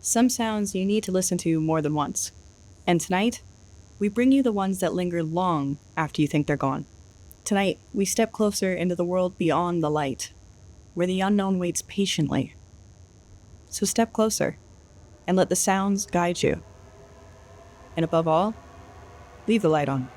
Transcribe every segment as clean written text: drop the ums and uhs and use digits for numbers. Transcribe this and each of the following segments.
Some sounds you need to listen to more than once. And tonight, we bring you the ones that linger long after you think they're gone. Tonight, we step closer into the world beyond the light, where the unknown waits patiently. So step closer, and let the sounds guide you. And above all, leave the light on.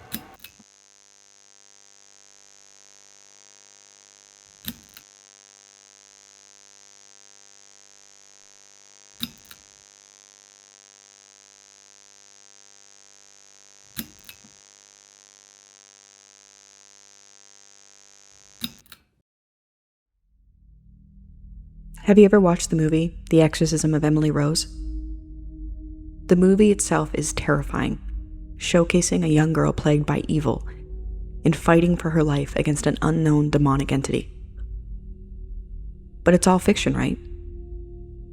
Have you ever watched the movie, The Exorcism of Emily Rose? The movie itself is terrifying, showcasing a young girl plagued by evil and fighting for her life against an unknown demonic entity. But it's all fiction, right?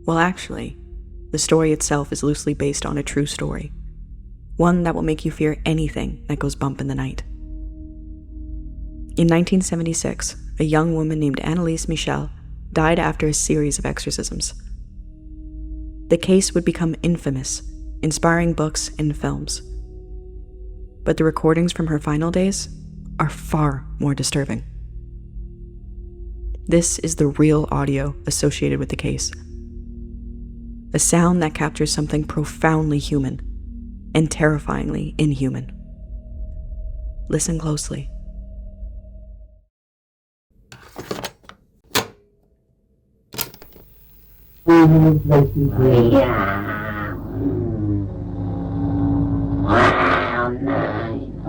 Well, actually, the story itself is loosely based on a true story, one that will make you fear anything that goes bump in the night. In 1976, a young woman named Annalise Michel died after a series of exorcisms. The case would become infamous, inspiring books and films. But the recordings from her final days are far more disturbing. This is the real audio associated with the case. A sound that captures something profoundly human and terrifyingly inhuman. Listen closely.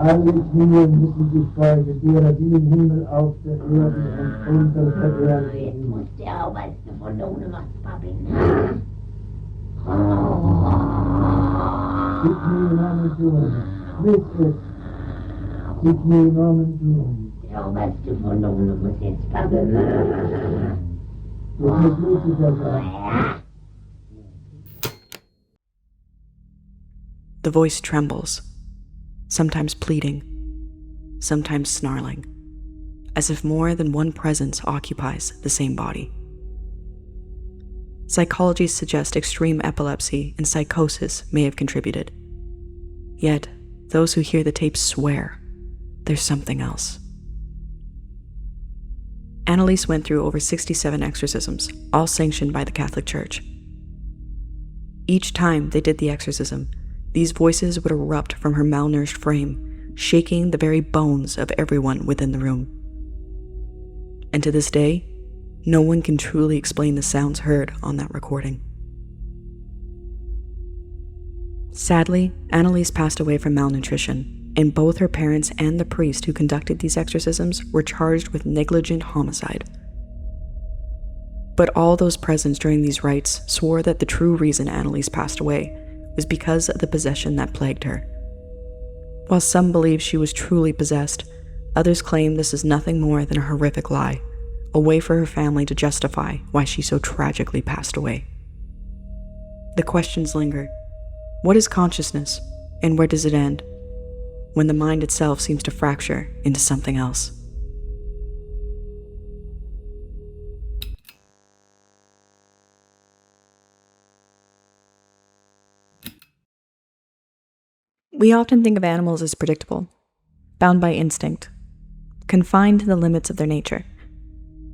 Alles Himmel müssen sich beugen, derer die im Himmel auf der Erde und unter der Erde. Jetzt muss der Arbeitste von der ohne was babbeln. Gib mir Namen zu, wisst es. Gib mir Namen zu. Der Arbeitste von der ohne muss jetzt babbeln. Das muss Lucifer sein. The voice trembles, sometimes pleading, sometimes snarling, as if more than one presence occupies the same body. Psychology suggests extreme epilepsy and psychosis may have contributed. Yet, those who hear the tapes swear there's something else. Annalise went through over 67 exorcisms, all sanctioned by the Catholic Church. Each time they did the exorcism, these voices would erupt from her malnourished frame, shaking the very bones of everyone within the room. And to this day, no one can truly explain the sounds heard on that recording. Sadly, Annalise passed away from malnutrition, and both her parents and the priest who conducted these exorcisms were charged with negligent homicide. But all those present during these rites swore that the true reason Annalise passed away was because of the possession that plagued her. While some believe she was truly possessed, others claim this is nothing more than a horrific lie, a way for her family to justify why she so tragically passed away. The questions linger. What is consciousness, and where does it end, when the mind itself seems to fracture into something else? We often think of animals as predictable, bound by instinct, confined to the limits of their nature.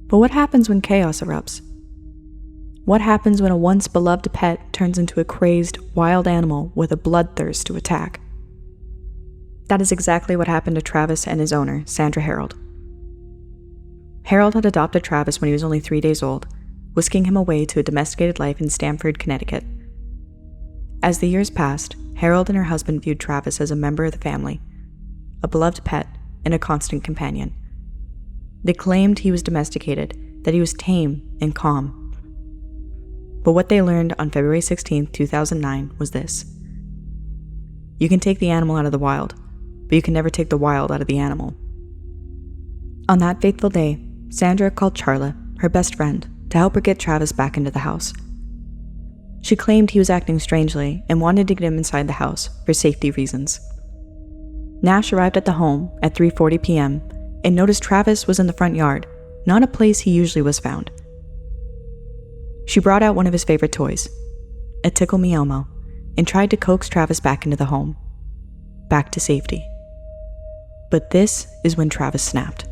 But what happens when chaos erupts? What happens when a once beloved pet turns into a crazed, wild animal with a bloodthirst to attack? That is exactly what happened to Travis and his owner, Sandra Harold. Harold had adopted Travis when he was only 3 days old, whisking him away to a domesticated life in Stamford, Connecticut. As the years passed, Harold and her husband viewed Travis as a member of the family, a beloved pet, and a constant companion. They claimed he was domesticated, that he was tame and calm. But what they learned on February 16, 2009 was this: you can take the animal out of the wild, but you can never take the wild out of the animal. On that fateful day, Sandra called Charla, her best friend, to help her get Travis back into the house. She claimed he was acting strangely and wanted to get him inside the house for safety reasons. Nash arrived at the home at 3:40 p.m. and noticed Travis was in the front yard, not a place he usually was found. She brought out one of his favorite toys, a tickle me Elmo, and tried to coax Travis back into the home, back to safety. But this is when Travis snapped.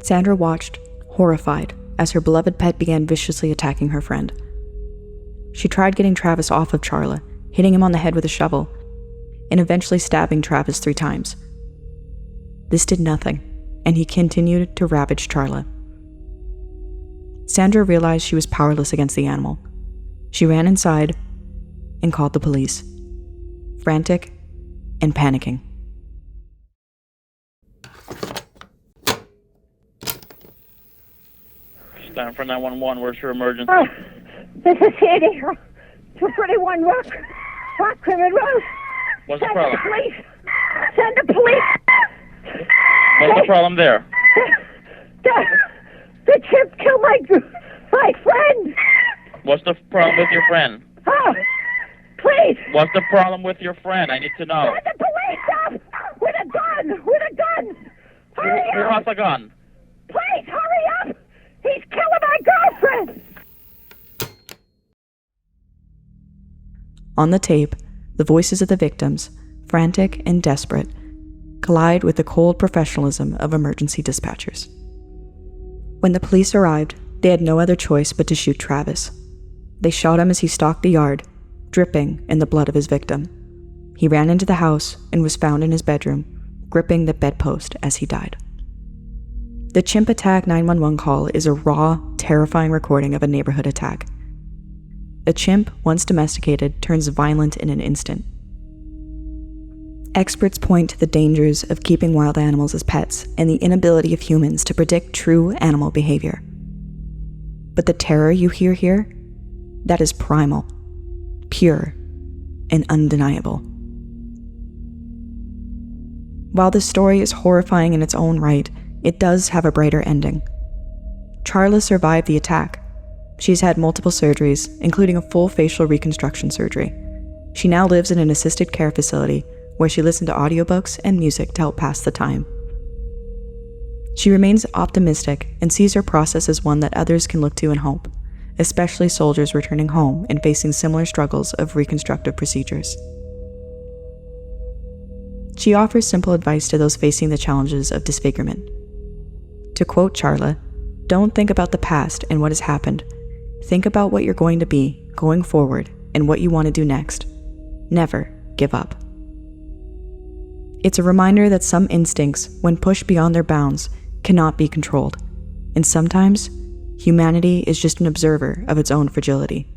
Sandra watched, horrified, as her beloved pet began viciously attacking her friend. She tried getting Travis off of Charla, hitting him on the head with a shovel, and eventually stabbing Travis 3 times. This did nothing, and he continued to ravage Charla. Sandra realized she was powerless against the animal. She ran inside and called the police, frantic and panicking. Stand for 911, where's your emergency? Oh, this is Sandy. 231 Rock Crimin Road. What's the Send problem? the police. Send the police. What's the problem there? The chip killed my friend. What's the problem with your friend? Oh, please. What's the problem with your friend? I need to know. Send the police up with a gun. Hurry Who up. has a gun? Please, hurry up. He's killing my girlfriend. On the tape, the voices of the victims, frantic and desperate, collide with the cold professionalism of emergency dispatchers. When the police arrived, they had no other choice but to shoot Travis. They shot him as he stalked the yard, dripping in the blood of his victim. He ran into the house and was found in his bedroom, gripping the bedpost as he died. The Chimp Attack 911 call is a raw, terrifying recording of a neighborhood attack. A chimp, once domesticated, turns violent in an instant. Experts point to the dangers of keeping wild animals as pets and the inability of humans to predict true animal behavior. But the terror you hear here, that is primal, pure, and undeniable. While this story is horrifying in its own right, it does have a brighter ending. Charla survived the attack. She's had multiple surgeries, including a full facial reconstruction surgery. She now lives in an assisted care facility where she listens to audiobooks and music to help pass the time. She remains optimistic and sees her process as one that others can look to and hope, especially soldiers returning home and facing similar struggles of reconstructive procedures. She offers simple advice to those facing the challenges of disfigurement. To quote Charla, "Don't think about the past and what has happened. Think about what you're going to be, going forward, and what you want to do next. Never give up." It's a reminder that some instincts, when pushed beyond their bounds, cannot be controlled, and sometimes humanity is just an observer of its own fragility.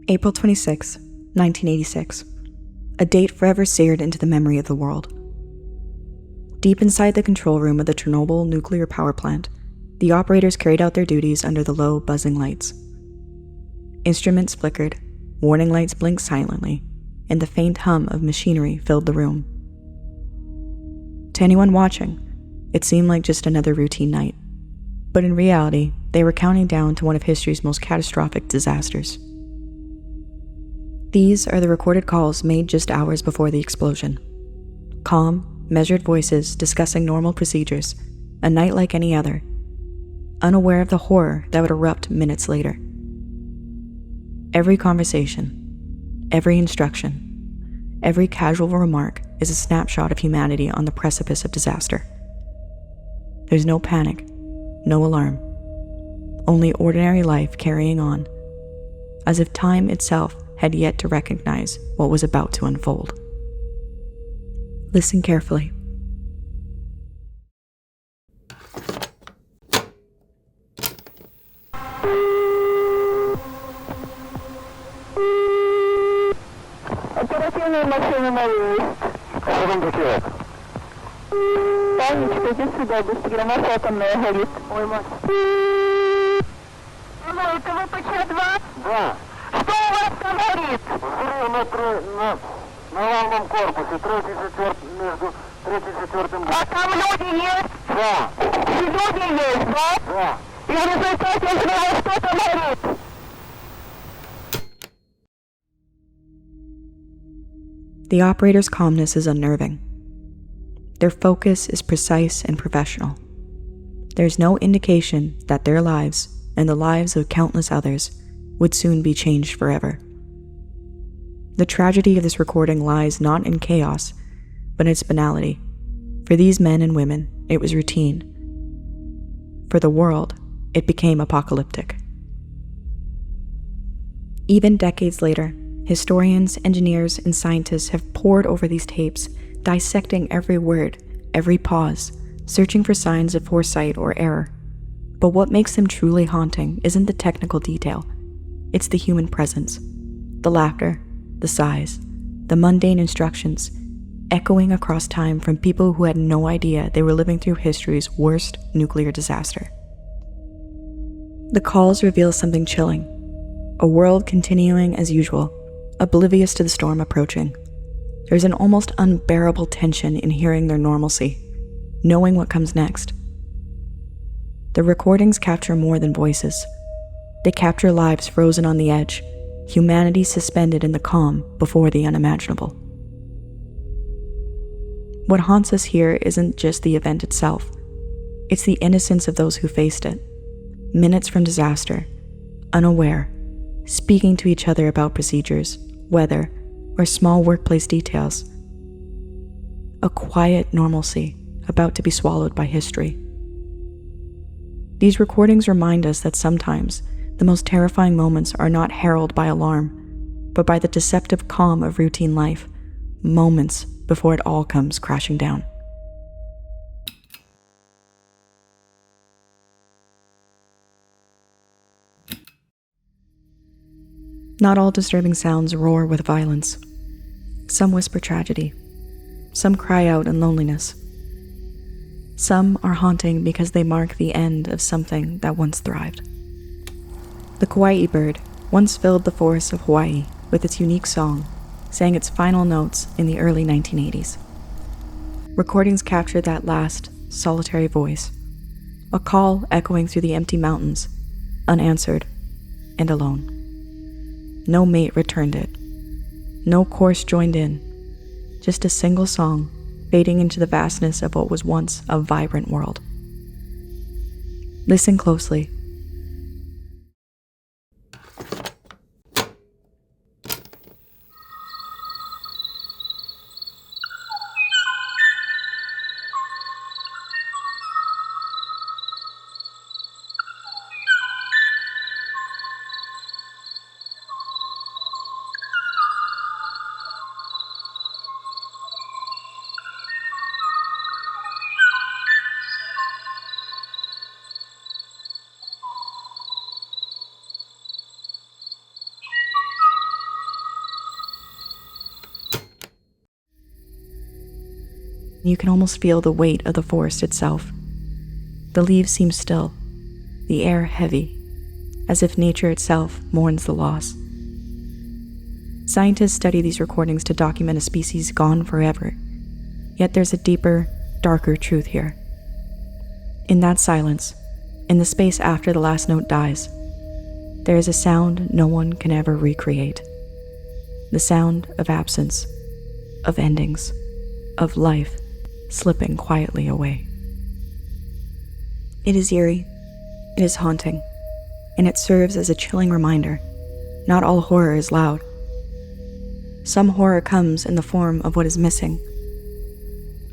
April 26, 1986. A date forever seared into the memory of the world. Deep inside the control room of the Chernobyl nuclear power plant, the operators carried out their duties under the low, buzzing lights. Instruments flickered, warning lights blinked silently, and the faint hum of machinery filled the room. To anyone watching, it seemed like just another routine night. But in reality, they were counting down to one of history's most catastrophic disasters. These are the recorded calls made just hours before the explosion. Calm, measured voices discussing normal procedures, a night like any other, unaware of the horror that would erupt minutes later. Every conversation, every instruction, every casual remark is a snapshot of humanity on the precipice of disaster. There's no panic, no alarm, only ordinary life carrying on, as if time itself had yet to recognize what was about to unfold. Listen carefully. Оперативные машины на выезд. Что там такое? Танечка, иди сюда, быстро, наша атомная горит. Ой, мать. Алло, это ВПЧ-2? Да. Что у вас там горит? Взрыв на главном корпусе, между 3 и 4 А там люди есть? Да. Люди есть, да? Да. И в результате взрыва что там горит? The operator's calmness is unnerving. Their focus is precise and professional. There's no indication that their lives, and the lives of countless others, would soon be changed forever. The tragedy of this recording lies not in chaos, but in its banality. For these men and women, it was routine. For the world, it became apocalyptic. Even decades later, historians, engineers, and scientists have pored over these tapes, dissecting every word, every pause, searching for signs of foresight or error. But what makes them truly haunting isn't the technical detail. It's the human presence, the laughter, the sighs, the mundane instructions, echoing across time from people who had no idea they were living through history's worst nuclear disaster. The calls reveal something chilling, a world continuing as usual, oblivious to the storm approaching. There's an almost unbearable tension in hearing their normalcy, knowing what comes next. The recordings capture more than voices. They capture lives frozen on the edge, humanity suspended in the calm before the unimaginable. What haunts us here isn't just the event itself. It's the innocence of those who faced it. Minutes from disaster, unaware, speaking to each other about procedures, weather, or small workplace details. A quiet normalcy about to be swallowed by history. These recordings remind us that sometimes the most terrifying moments are not heralded by alarm, but by the deceptive calm of routine life, moments before it all comes crashing down. Not all disturbing sounds roar with violence. Some whisper tragedy. Some cry out in loneliness. Some are haunting because they mark the end of something that once thrived. The Kauai bird once filled the forests of Hawaii with its unique song, sang its final notes in the early 1980s. Recordings captured that last, solitary voice, a call echoing through the empty mountains, unanswered and alone. No mate returned it. No chorus joined in. Just a single song, fading into the vastness of what was once a vibrant world. Listen closely. You can almost feel the weight of the forest itself. The leaves seem still, the air heavy, as if nature itself mourns the loss. Scientists study these recordings to document a species gone forever, yet there's a deeper, darker truth here. In that silence, in the space after the last note dies, there is a sound no one can ever recreate. The sound of absence, of endings, of life slipping quietly away. It is eerie, it is haunting, and it serves as a chilling reminder. Not all horror is loud. Some horror comes in the form of what is missing.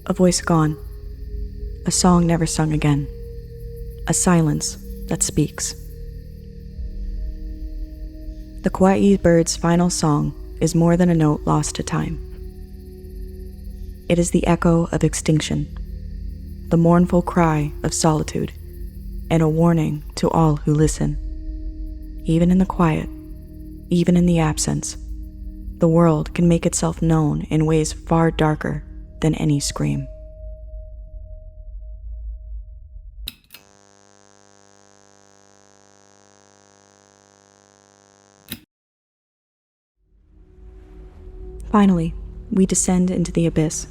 A voice gone, a song never sung again, a silence that speaks. The Kauai bird's final song is more than a note lost to time. It is the echo of extinction, the mournful cry of solitude, and a warning to all who listen. Even in the quiet, even in the absence, the world can make itself known in ways far darker than any scream. Finally, we descend into the abyss.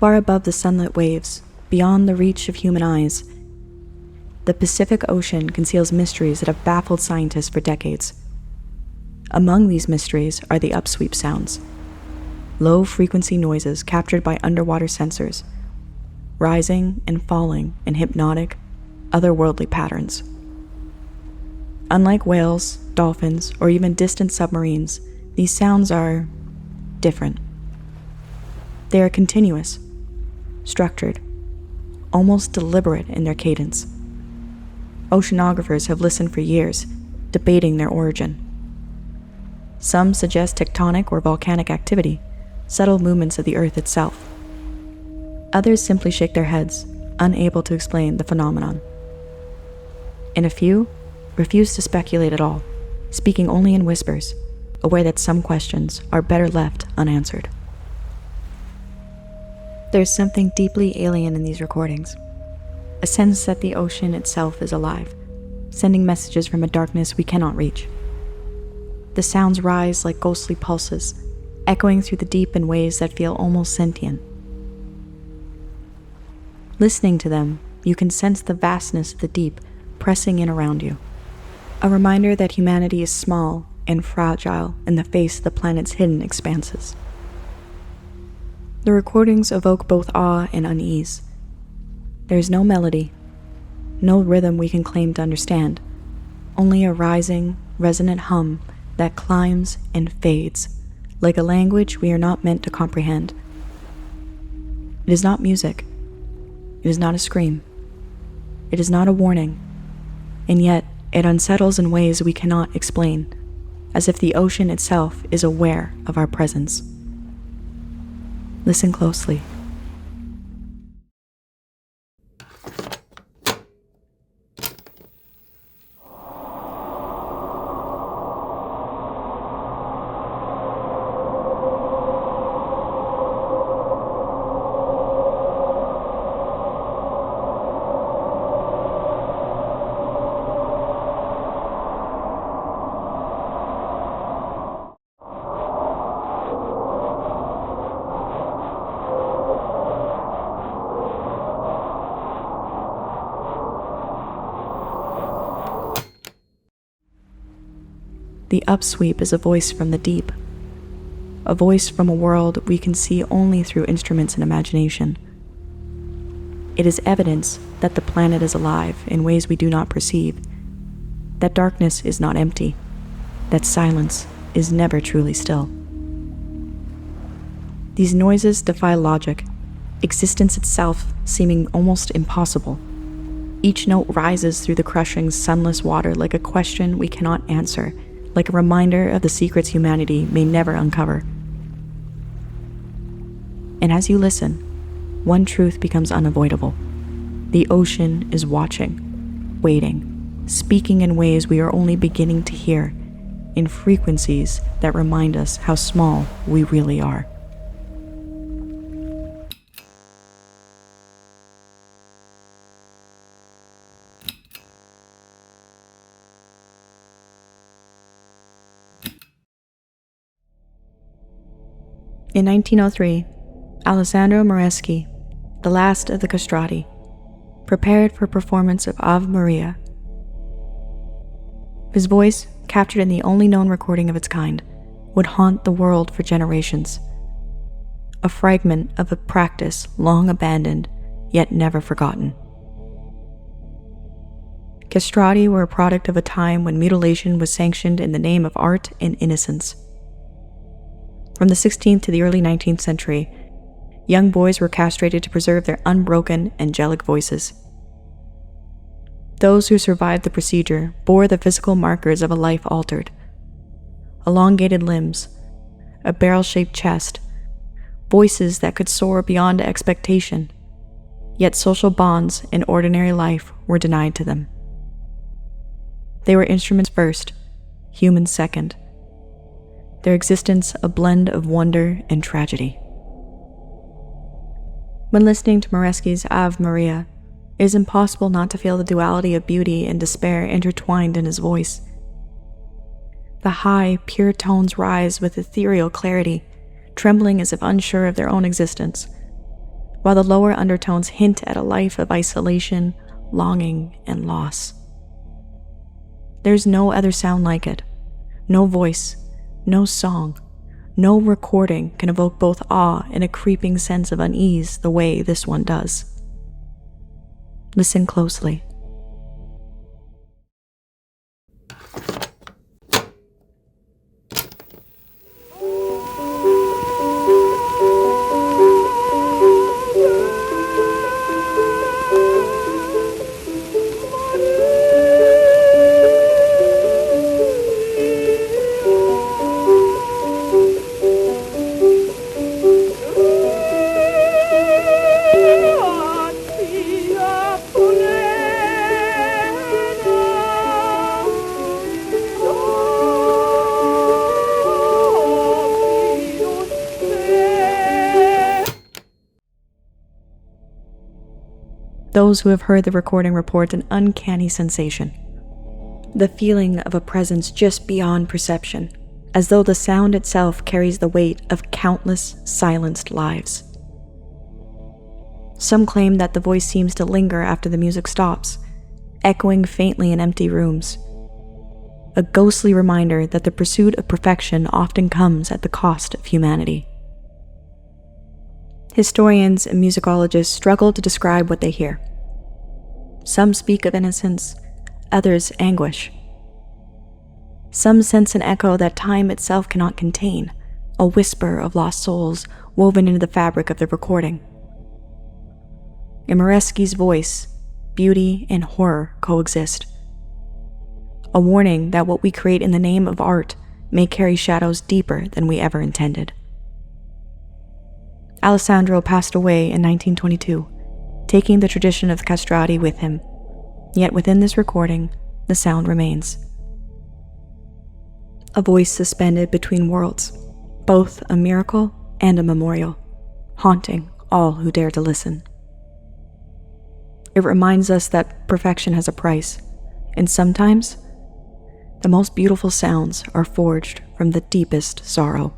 Far above the sunlit waves, beyond the reach of human eyes, the Pacific Ocean conceals mysteries that have baffled scientists for decades. Among these mysteries are the upsweep sounds, low-frequency noises captured by underwater sensors, rising and falling in hypnotic, otherworldly patterns. Unlike whales, dolphins, or even distant submarines, these sounds are different. They are continuous, structured, almost deliberate in their cadence. Oceanographers have listened for years, debating their origin. Some suggest tectonic or volcanic activity, subtle movements of the Earth itself. Others simply shake their heads, unable to explain the phenomenon. And a few refuse to speculate at all, speaking only in whispers, aware that some questions are better left unanswered. There's something deeply alien in these recordings, a sense that the ocean itself is alive, sending messages from a darkness we cannot reach. The sounds rise like ghostly pulses, echoing through the deep in ways that feel almost sentient. Listening to them, you can sense the vastness of the deep pressing in around you, a reminder that humanity is small and fragile in the face of the planet's hidden expanses. The recordings evoke both awe and unease. There is no melody, no rhythm we can claim to understand, only a rising, resonant hum that climbs and fades, like a language we are not meant to comprehend. It is not music. It is not a scream. It is not a warning. And yet, it unsettles in ways we cannot explain, as if the ocean itself is aware of our presence. Listen closely. The upsweep is a voice from the deep, a voice from a world we can see only through instruments and imagination. It is evidence that the planet is alive in ways we do not perceive, that darkness is not empty, that silence is never truly still. These noises defy logic, existence itself seeming almost impossible. Each note rises through the crushing, sunless water like a question we cannot answer, like a reminder of the secrets humanity may never uncover. And as you listen, one truth becomes unavoidable. The ocean is watching, waiting, speaking in ways we are only beginning to hear, in frequencies that remind us how small we really are. In 1903, Alessandro Moreschi, the last of the castrati, prepared for a performance of Ave Maria. His voice, captured in the only known recording of its kind, would haunt the world for generations. A fragment of a practice long abandoned, yet never forgotten. Castrati were a product of a time when mutilation was sanctioned in the name of art and innocence. From the 16th to the early 19th century, young boys were castrated to preserve their unbroken, angelic voices. Those who survived the procedure bore the physical markers of a life altered. Elongated limbs, a barrel-shaped chest, voices that could soar beyond expectation, yet social bonds in ordinary life were denied to them. They were instruments first, humans second. Their existence a blend of wonder and tragedy. When listening to Moreschi's Ave Maria, it is impossible not to feel the duality of beauty and despair intertwined in his voice. The high, pure tones rise with ethereal clarity, trembling as if unsure of their own existence, while the lower undertones hint at a life of isolation, longing, and loss. There's no other sound like it, no voice, no song, no recording can evoke both awe and a creeping sense of unease the way this one does. Listen closely. Those who have heard the recording report an uncanny sensation. The feeling of a presence just beyond perception, as though the sound itself carries the weight of countless silenced lives. Some claim that the voice seems to linger after the music stops, echoing faintly in empty rooms. A ghostly reminder that the pursuit of perfection often comes at the cost of humanity. Historians and musicologists struggle to describe what they hear. Some speak of innocence, others anguish. Some sense an echo that time itself cannot contain, a whisper of lost souls woven into the fabric of the recording. In Moresky's voice, beauty and horror coexist. A warning that what we create in the name of art may carry shadows deeper than we ever intended. Alessandro passed away in 1922, taking the tradition of castrati with him, yet within this recording, the sound remains. A voice suspended between worlds, both a miracle and a memorial, haunting all who dare to listen. It reminds us that perfection has a price, and sometimes, the most beautiful sounds are forged from the deepest sorrow.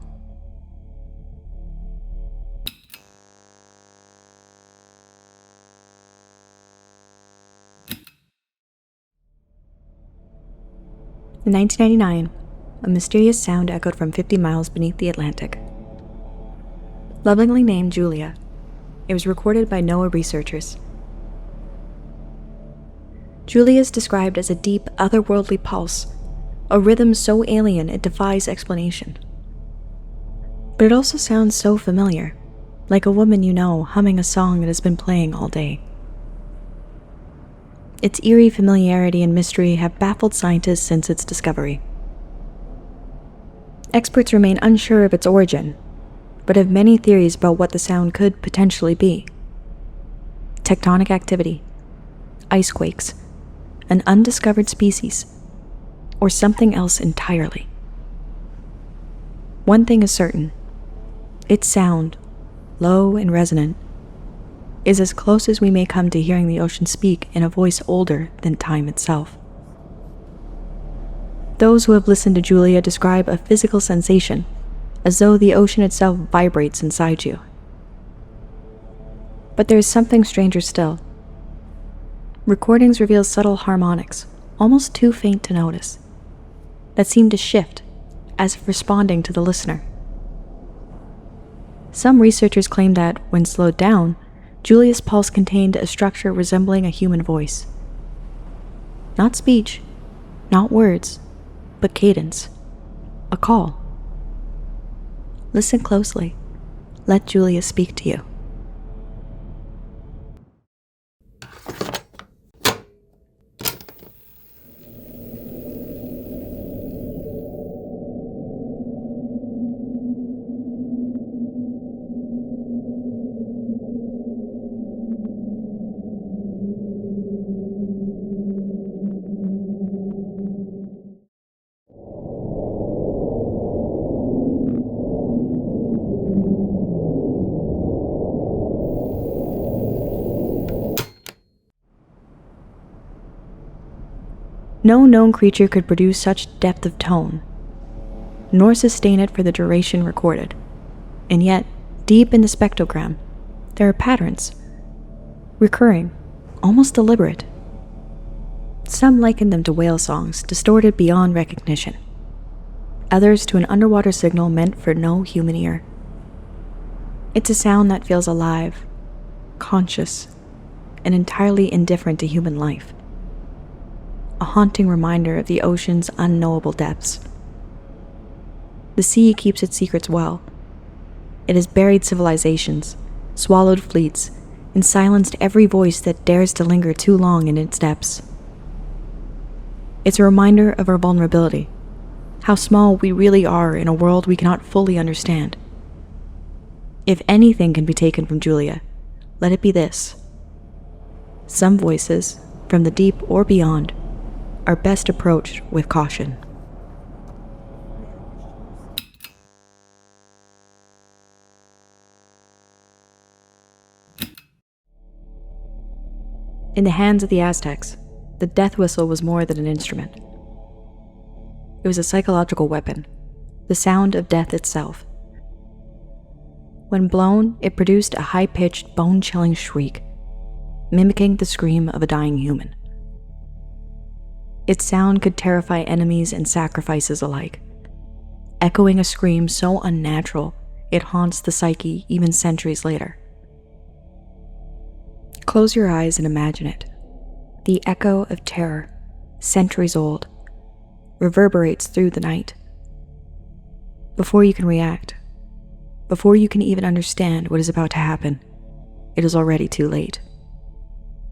In 1999, a mysterious sound echoed from 50 miles beneath the Atlantic. Lovingly named Julia, it was recorded by NOAA researchers. Julia is described as a deep, otherworldly pulse, a rhythm so alien it defies explanation. But it also sounds so familiar, like a woman you know humming a song that has been playing all day. Its eerie familiarity and mystery have baffled scientists since its discovery. Experts remain unsure of its origin, but have many theories about what the sound could potentially be. Tectonic activity, ice quakes, an undiscovered species, or something else entirely. One thing is certain: its sound, low and resonant, is as close as we may come to hearing the ocean speak in a voice older than time itself. Those who have listened to Julia describe a physical sensation, as though the ocean itself vibrates inside you. But there is something stranger still. Recordings reveal subtle harmonics, almost too faint to notice, that seem to shift as if responding to the listener. Some researchers claim that, when slowed down, Julia's pulse contained a structure resembling a human voice. Not speech, not words, but cadence, a call. Listen closely. Let Julia speak to you. No known creature could produce such depth of tone, nor sustain it for the duration recorded. And yet, deep in the spectrogram, there are patterns, recurring, almost deliberate. Some liken them to whale songs, distorted beyond recognition. others to an underwater signal meant for no human ear. It's a sound that feels alive, conscious, and entirely indifferent to human life. A haunting reminder of the ocean's unknowable depths. The sea keeps its secrets well. It has buried civilizations, swallowed fleets, and silenced every voice that dares to linger too long in its depths. It's a reminder of our vulnerability, how small we really are in a world we cannot fully understand. If anything can be taken from Julia, let it be this. Some voices, from the deep or beyond, are best approached with caution. In the hands of the Aztecs, the death whistle was more than an instrument. It was a psychological weapon, the sound of death itself. When blown, it produced a high-pitched, bone-chilling shriek, mimicking the scream of a dying human. Its sound could terrify enemies and sacrifices alike, echoing a scream so unnatural it haunts the psyche even centuries later. Close your eyes and imagine it. The echo of terror, centuries old, reverberates through the night. Before you can react, before you can even understand what is about to happen, it is already too late.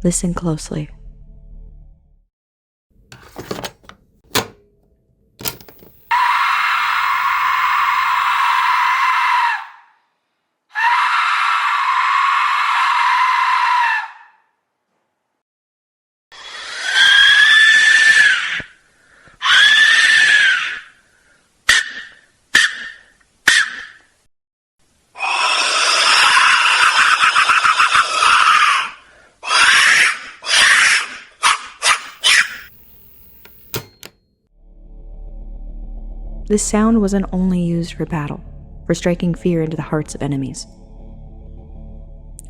Listen closely. This sound wasn't only used for battle, for striking fear into the hearts of enemies.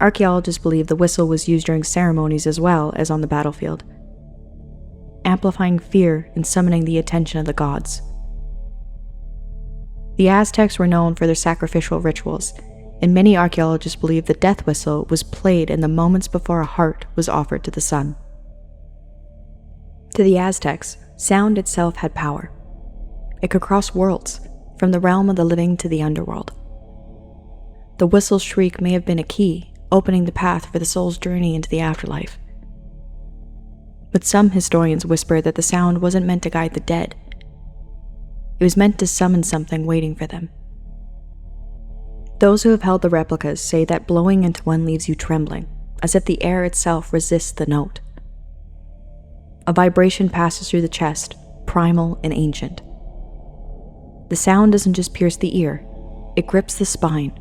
Archaeologists believe the whistle was used during ceremonies as well as on the battlefield, amplifying fear and summoning the attention of the gods. The Aztecs were known for their sacrificial rituals, and many archaeologists believe the death whistle was played in the moments before a heart was offered to the sun. To the Aztecs, sound itself had power. It could cross worlds, from the realm of the living to the underworld. The whistle's shriek may have been a key, opening the path for the soul's journey into the afterlife. But some historians whisper that the sound wasn't meant to guide the dead. It was meant to summon something waiting for them. Those who have held the replicas say that blowing into one leaves you trembling, as if the air itself resists the note. A vibration passes through the chest, primal and ancient. The sound doesn't just pierce the ear, it grips the spine,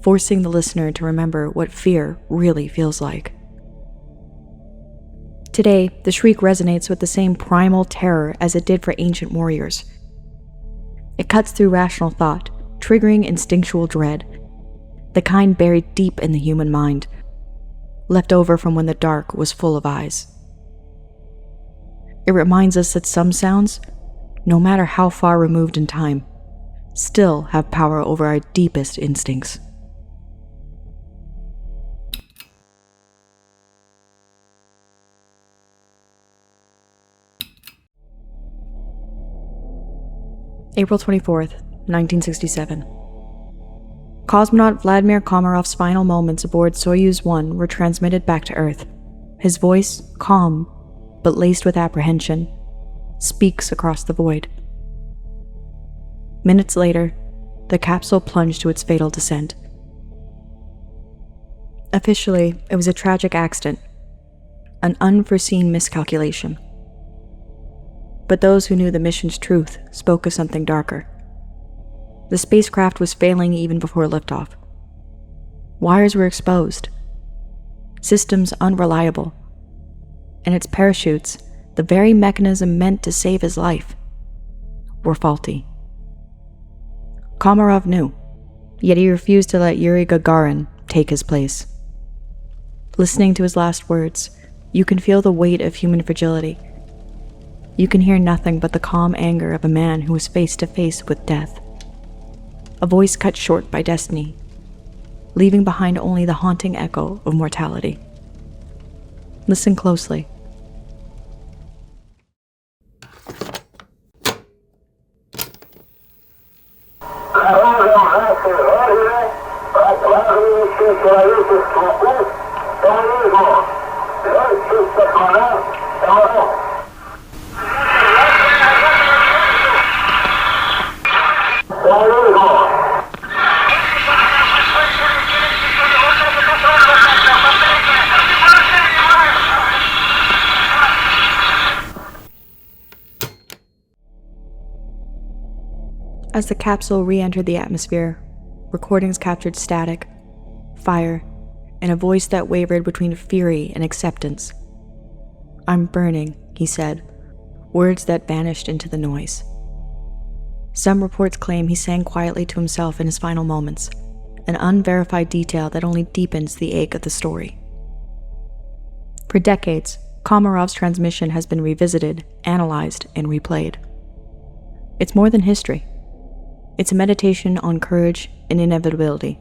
forcing the listener to remember what fear really feels like. Today, the shriek resonates with the same primal terror as it did for ancient warriors. It cuts through rational thought, triggering instinctual dread, the kind buried deep in the human mind, left over from when the dark was full of eyes. It reminds us that some sounds, no matter how far removed in time, still have power over our deepest instincts. April 24th, 1967. Cosmonaut Vladimir Komarov's final moments aboard Soyuz 1 were transmitted back to Earth. His voice, calm, but laced with apprehension, speaks across the void. Minutes later, the capsule plunged to its fatal descent. Officially, it was a tragic accident, an unforeseen miscalculation. But those who knew the mission's truth spoke of something darker. The spacecraft was failing even before liftoff. Wires were exposed, systems unreliable, and its parachutes, the very mechanism meant to save his life, were faulty. Komarov knew, yet he refused to let Yuri Gagarin take his place. Listening to his last words, you can feel the weight of human fragility. you can hear nothing but the calm anger of a man who is face to face with death. A voice cut short by destiny, leaving behind only the haunting echo of mortality. Listen closely. As the capsule re-entered the atmosphere, recordings captured static, fire, and a voice that wavered between fury and acceptance. "I'm burning," he said, words that vanished into the noise. Some reports claim he sang quietly to himself in his final moments, an unverified detail that only deepens the ache of the story. For decades, Komarov's transmission has been revisited, analyzed, and replayed. It's more than history. It's a meditation on courage and inevitability.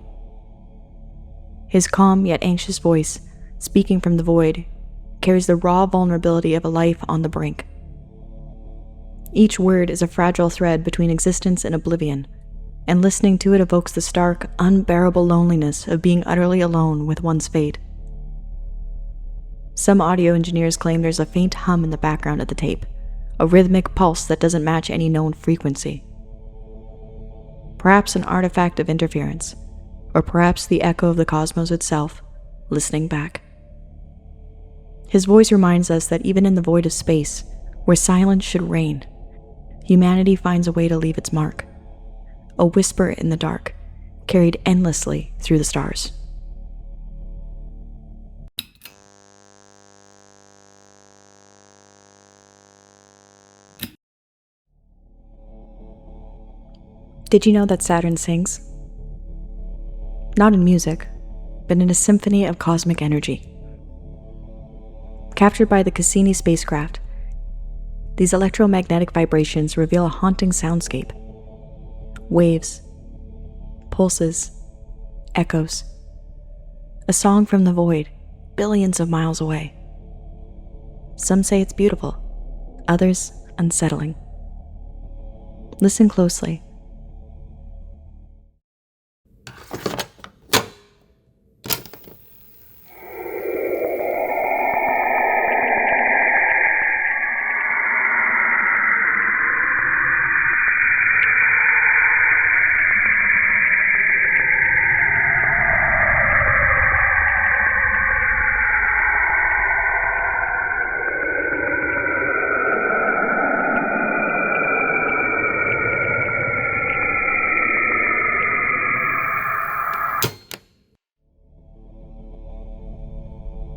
His calm yet anxious voice, speaking from the void, carries the raw vulnerability of a life on the brink. Each word is a fragile thread between existence and oblivion, and listening to it evokes the stark, unbearable loneliness of being utterly alone with one's fate. Some audio engineers claim there's a faint hum in the background of the tape, a rhythmic pulse that doesn't match any known frequency. Perhaps an artifact of interference, or perhaps the echo of the cosmos itself, listening back. His voice reminds us that even in the void of space, where silence should reign, humanity finds a way to leave its mark, a whisper in the dark, carried endlessly through the stars. Did you know that Saturn sings? Not in music, but in a symphony of cosmic energy. Captured by the Cassini spacecraft, these electromagnetic vibrations reveal a haunting soundscape. Waves, pulses, echoes. A song from the void, billions of miles away. Some say it's beautiful, others unsettling. Listen closely.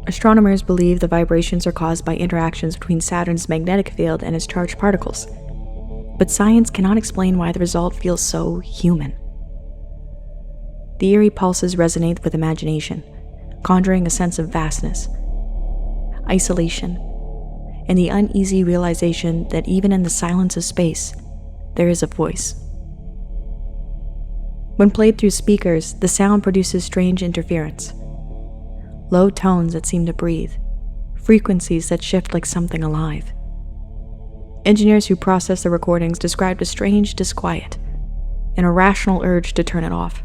Astronomers believe the vibrations are caused by interactions between Saturn's magnetic field and its charged particles, but science cannot explain why the result feels so human. The eerie pulses resonate with imagination, conjuring a sense of vastness, isolation, and the uneasy realization that even in the silence of space, there is a voice. When played through speakers, the sound produces strange interference. Low tones that seem to breathe, frequencies that shift like something alive. Engineers who processed the recordings described a strange disquiet, an irrational urge to turn it off.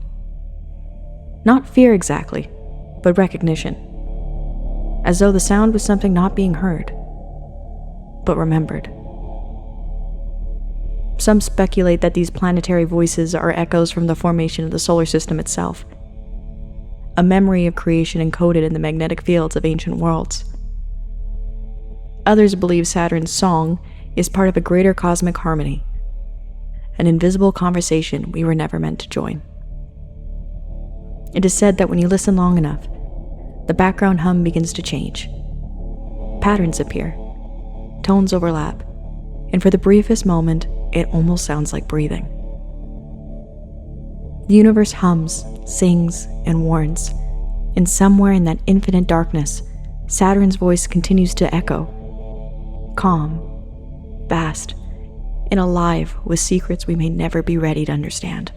Not fear exactly, but recognition, as though the sound was something not being heard, but remembered. Some speculate that these planetary voices are echoes from the formation of the solar system itself, a memory of creation encoded in the magnetic fields of ancient worlds. Others believe Saturn's song is part of a greater cosmic harmony, an invisible conversation we were never meant to join. It is said that when you listen long enough, the background hum begins to change. Patterns appear, tones overlap, and for the briefest moment, it almost sounds like breathing. The universe hums, sings, and warns, and somewhere in that infinite darkness, Saturn's voice continues to echo, calm, vast, and alive with secrets we may never be ready to understand.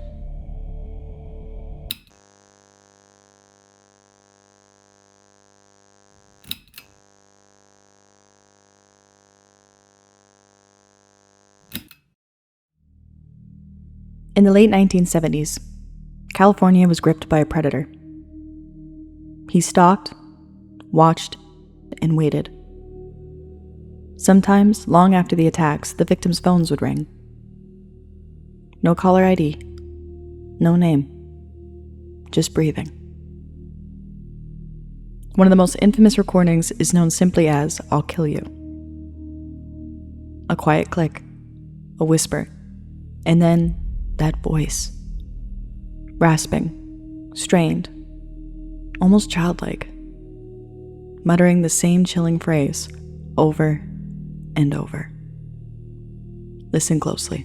In the late 1970s, California was gripped by a predator. He stalked, watched, and waited. Sometimes, long after the attacks, the victims' phones would ring. No caller ID, no name, just breathing. One of the most infamous recordings is known simply as "I'll kill you." A quiet click, a whisper, and then that voice. Rasping, strained, almost childlike, muttering the same chilling phrase over and over. Listen closely.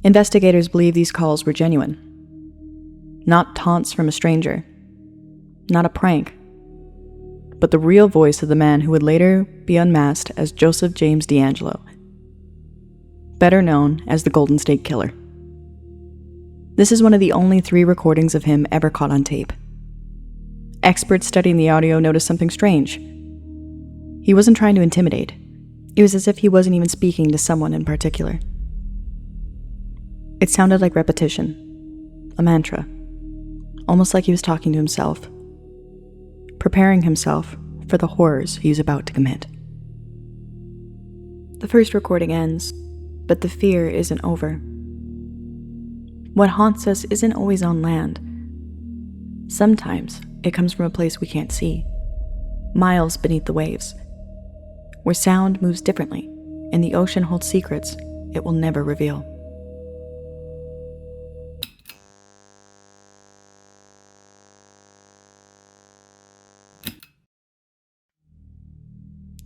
Investigators believe these calls were genuine. Not taunts from a stranger, not a prank, but the real voice of the man who would later be unmasked as Joseph James DeAngelo, better known as the Golden State Killer. This is one of the only 3 recordings of him ever caught on tape. Experts studying the audio noticed something strange. He wasn't trying to intimidate. It was as if he wasn't even speaking to someone in particular. It sounded like repetition, a mantra, almost like he was talking to himself, preparing himself for the horrors he was about to commit. The first recording ends, but the fear isn't over. What haunts us isn't always on land. Sometimes it comes from a place we can't see, miles beneath the waves, where sound moves differently and the ocean holds secrets it will never reveal.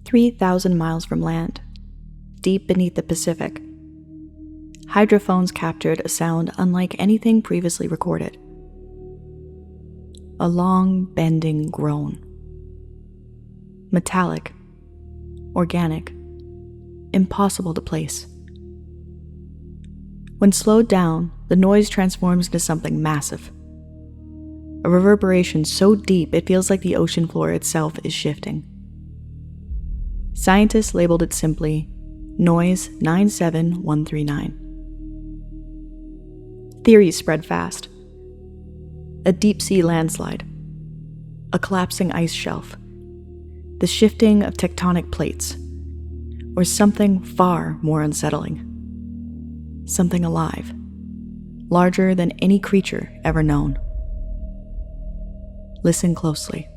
"3,000 miles from land, deep beneath the Pacific, hydrophones captured a sound unlike anything previously recorded. A long, bending groan. Metallic, organic, impossible to place. When slowed down, the noise transforms into something massive. A reverberation so deep it feels like the ocean floor itself is shifting. Scientists labeled it simply Noise 97139. Theories spread fast. A deep-sea landslide, a collapsing ice shelf, the shifting of tectonic plates, or something far more unsettling. Something alive, larger than any creature ever known. Listen closely.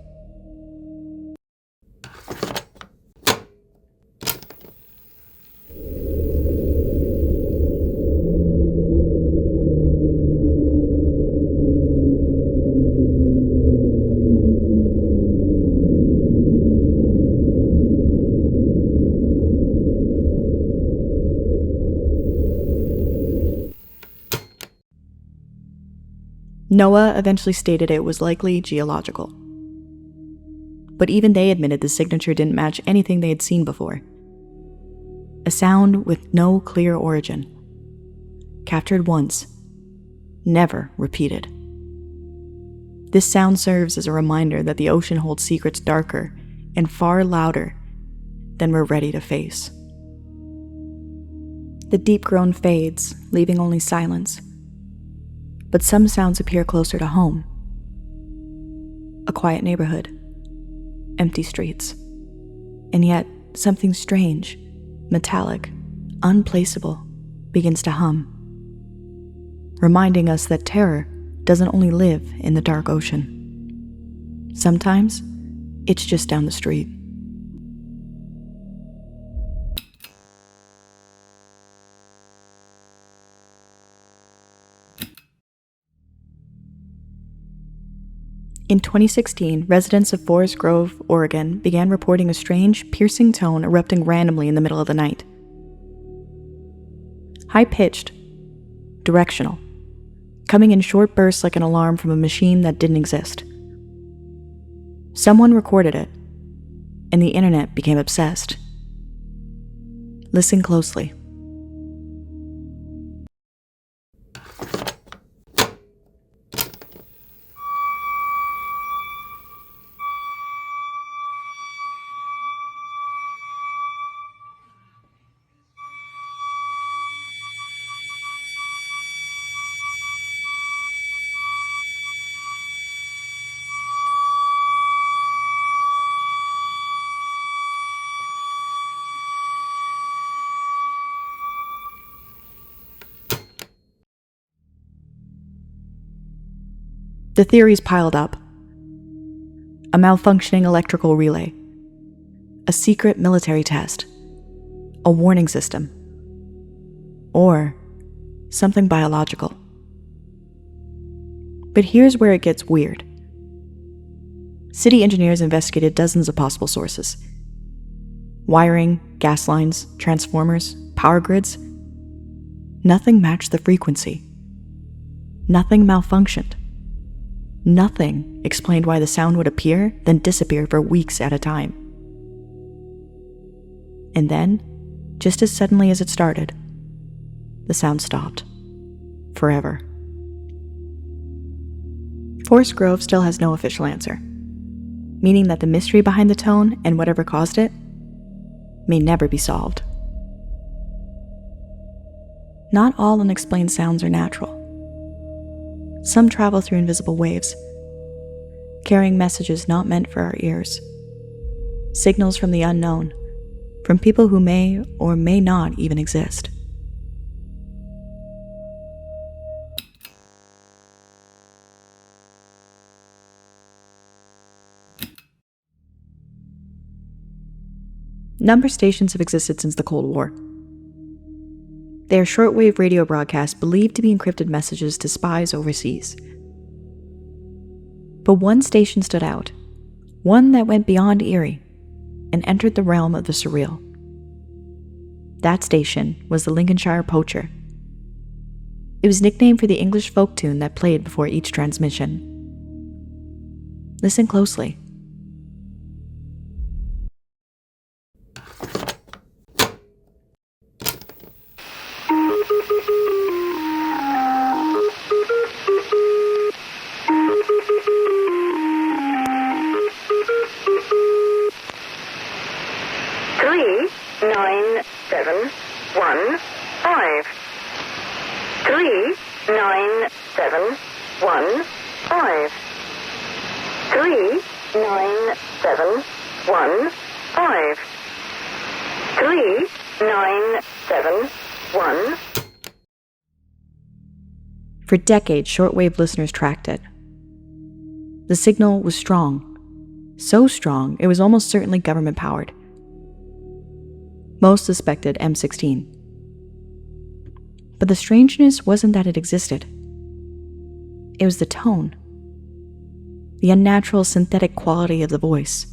NOAA eventually stated it was likely geological. But even they admitted the signature didn't match anything they had seen before. A sound with no clear origin. Captured once, never repeated. This sound serves as a reminder that the ocean holds secrets darker and far louder than we're ready to face. The deep groan fades, leaving only silence. But some sounds appear closer to home. A quiet neighborhood, empty streets, and yet something strange, metallic, unplaceable, begins to hum, reminding us that terror doesn't only live in the dark ocean. Sometimes, it's just down the street. In 2016, residents of Forest Grove, Oregon, began reporting a strange, piercing tone erupting randomly in the middle of the night. High-pitched, directional, coming in short bursts like an alarm from a machine that didn't exist. Someone recorded it, and the internet became obsessed. Listen closely. The theories piled up. A malfunctioning electrical relay. A secret military test. A warning system. Or something biological. But here's where it gets weird. City engineers investigated dozens of possible sources. Wiring, gas lines, transformers, power grids. Nothing matched the frequency. Nothing malfunctioned. Nothing explained why the sound would appear, then disappear for weeks at a time. And then, just as suddenly as it started, the sound stopped. Forever. Forest Grove still has no official answer, meaning that the mystery behind the tone and whatever caused it may never be solved. Not all unexplained sounds are natural. Some travel through invisible waves, carrying messages not meant for our ears. Signals from the unknown, from people who may or may not even exist. Number stations have existed since the Cold War. They are shortwave radio broadcasts believed to be encrypted messages to spies overseas. But one station stood out, one that went beyond eerie and entered the realm of the surreal. That station was the Lincolnshire Poacher. It was nicknamed for the English folk tune that played before each transmission. Listen closely. For decades, shortwave listeners tracked it. The signal was strong. So strong, it was almost certainly government-powered. Most suspected M16. But the strangeness wasn't that it existed. It was the tone. The unnatural synthetic quality of the voice.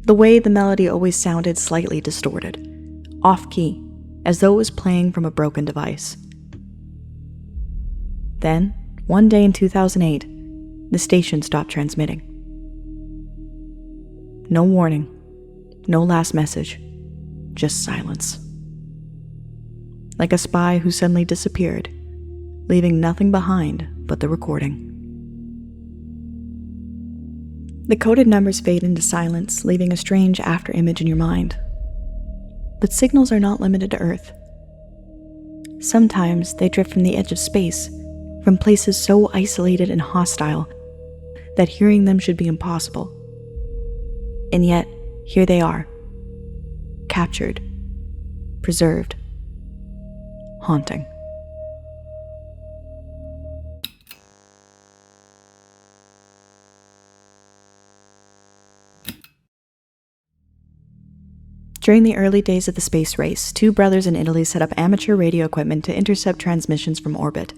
The way the melody always sounded slightly distorted, off-key, as though it was playing from a broken device. Then, one day in 2008, the station stopped transmitting. No warning, no last message, just silence. Like a spy who suddenly disappeared, leaving nothing behind but the recording. The coded numbers fade into silence, leaving a strange afterimage in your mind. But signals are not limited to Earth. Sometimes they drift from the edge of space, from places so isolated and hostile that hearing them should be impossible. And yet, here they are, captured, preserved, haunting. During the early days of the space race, two brothers in Italy set up amateur radio equipment to intercept transmissions from orbit.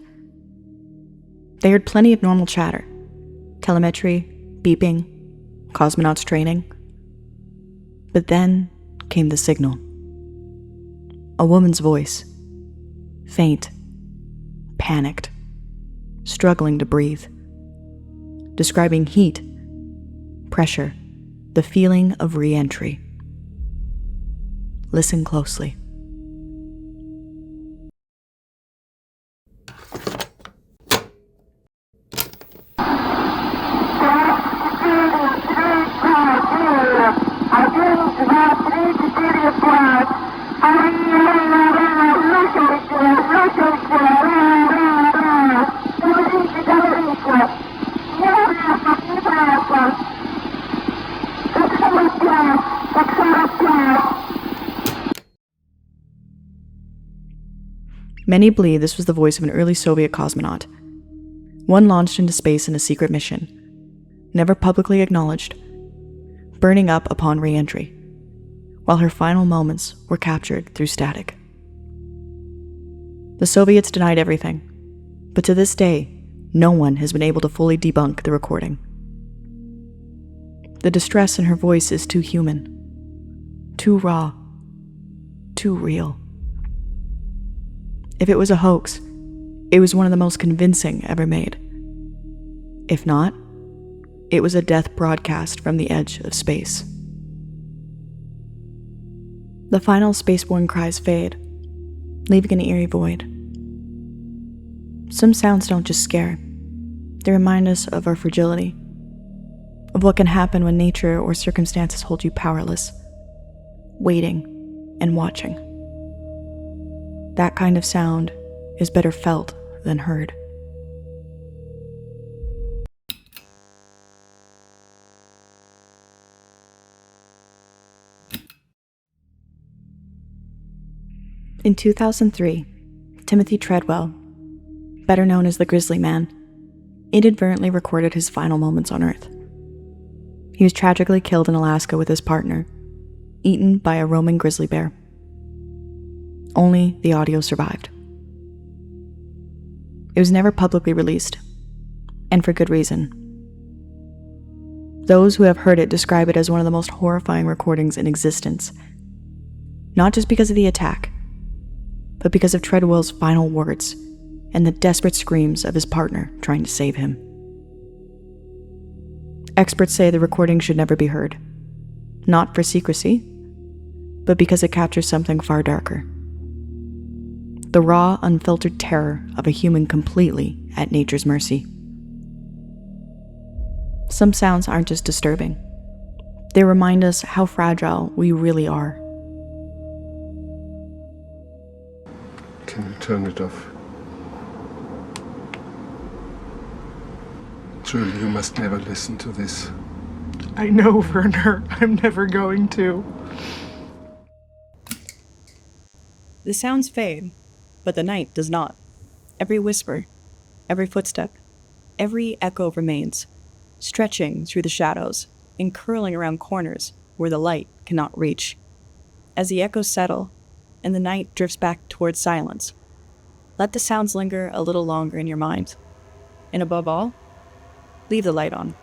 They heard plenty of normal chatter, telemetry, beeping, cosmonauts training. But then came the signal. A woman's voice, faint, panicked, struggling to breathe, describing heat, pressure, the feeling of re-entry. Listen closely. Many believe this was the voice of an early Soviet cosmonaut, one launched into space in a secret mission, never publicly acknowledged, burning up upon re-entry, while her final moments were captured through static. The Soviets denied everything, but to this day, no one has been able to fully debunk the recording. The distress in her voice is too human, too raw, too real. If it was a hoax, it was one of the most convincing ever made. If not, it was a death broadcast from the edge of space. The final spaceborne cries fade, leaving an eerie void. Some sounds don't just scare. They remind us of our fragility, of what can happen when nature or circumstances hold you powerless, waiting and watching. That kind of sound is better felt than heard. In 2003, Timothy Treadwell, better known as the Grizzly Man, inadvertently recorded his final moments on Earth. He was tragically killed in Alaska with his partner, eaten by a roaming grizzly bear. Only the audio survived. It was never publicly released, and for good reason. Those who have heard it describe it as one of the most horrifying recordings in existence, not just because of the attack, but because of Treadwell's final words and the desperate screams of his partner trying to save him. Experts say the recording should never be heard, not for secrecy, but because it captures something far darker. The raw, unfiltered terror of a human completely at nature's mercy. Some sounds aren't just disturbing. They remind us how fragile we really are. Can you turn it off? Julie, you must never listen to this. I know, Werner. I'm never going to. The sounds fade, but the night does not. Every whisper, every footstep, every echo remains, stretching through the shadows and curling around corners where the light cannot reach. As the echoes settle and the night drifts back towards silence, let the sounds linger a little longer in your mind. And above all, leave the light on.